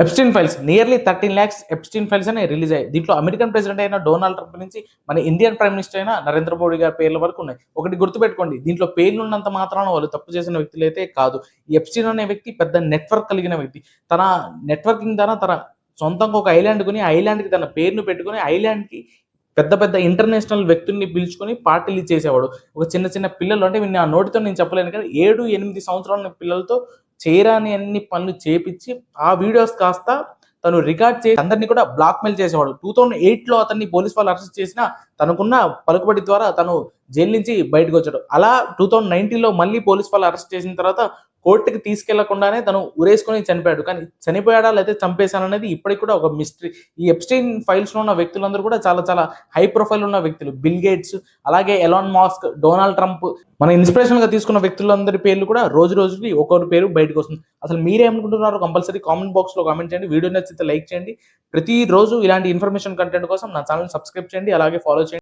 Epstein files nearly 13 lakhs Epstein files అని release అయ్యాయి. దీంట్లో అమెరికన్ ప్రెసిడెంట్ అయిన డొనాల్డ్ ట్రంప్ నుంచి మన ఇండియన్ ప్రైమ్ మినిస్టర్ అయిన నరేంద్ర మోడీ గారి పేర్ల వరకు ఉన్నాయి. ఒకటి గుర్తుపెట్టుకోండి, దీంట్లో పేర్లు ఉన్నంత మాత్రాన వాళ్ళు తప్పు చేసిన వ్యక్తులు అయితే కాదు. ఈ ఎప్స్టీన్ అనే వ్యక్తి పెద్ద నెట్వర్క్ కలిగిన వ్యక్తి. తన నెట్వర్కింగ్ ద్వారా తన సొంతంగా ఒక ఐలాండ్ కొని ఐలాండ్కి తన పేరును పెట్టుకుని ఐలాండ్కి పెద్ద పెద్ద ఇంటర్నేషనల్ వ్యక్తుల్ని పిలుచుకొని పార్టీలు చేసేవాడు. ఒక చిన్న చిన్న పిల్లలు అంటే నా నోటితో నేను చెప్పలేను కానీ 7-8 సంవత్సరాల పిల్లలతో చేయరాని అన్ని పనులు చేపించి ఆ వీడియోస్ కాస్త తను రికార్డ్ చేసి అందరినీ కూడా బ్లాక్మెయిల్ చేసేవాడు. 2008లో అతన్ని పోలీస్ వాళ్ళు అరెస్ట్ చేసినా తనకున్న పలుకుబడి ద్వారా తను జైలు నుంచి బయటకు వచ్చాడు. అలా 2019లో మళ్ళీ పోలీస్ వాళ్ళు అరెస్ట్ చేసిన తర్వాత కోర్టుకి తీసుకెళ్లకుండానే తను ఉరేసుకొని చనిపోయాడు. కానీ చనిపోయాడా లేకపోతే చంపేశాననేది ఇప్పటికి కూడా ఒక మిస్టరీ. ఈ ఎప్స్టీన్ ఫైల్స్ లో ఉన్న వ్యక్తులందరూ కూడా చాలా చాలా హై ప్రొఫైల్ ఉన్న వ్యక్తులు. బిల్ గేట్స్, అలాగే ఎలాన్ మాస్క్, డొనాల్డ్ ట్రంప్, మన ఇన్స్పిరేషన్ గా తీసుకున్న వ్యక్తులందరి పేర్లు కూడా రోజు రోజుకి ఒక్కొక్కరి పేరు బయటకు వస్తుంది. అసలు మీరేమనుకుంటున్నారో కంపల్సరీ కామెంట్ బాక్స్ లో కామెంట్ చేయండి. వీడియో నచ్చితే లైక్ చేయండి. ప్రతిరోజు ఇలాంటి ఇన్ఫర్మేషన్ కంటెంట్ కోసం నా ఛానల్ సబ్స్క్రైబ్ చేయండి, అలాగే ఫాలో చేయండి.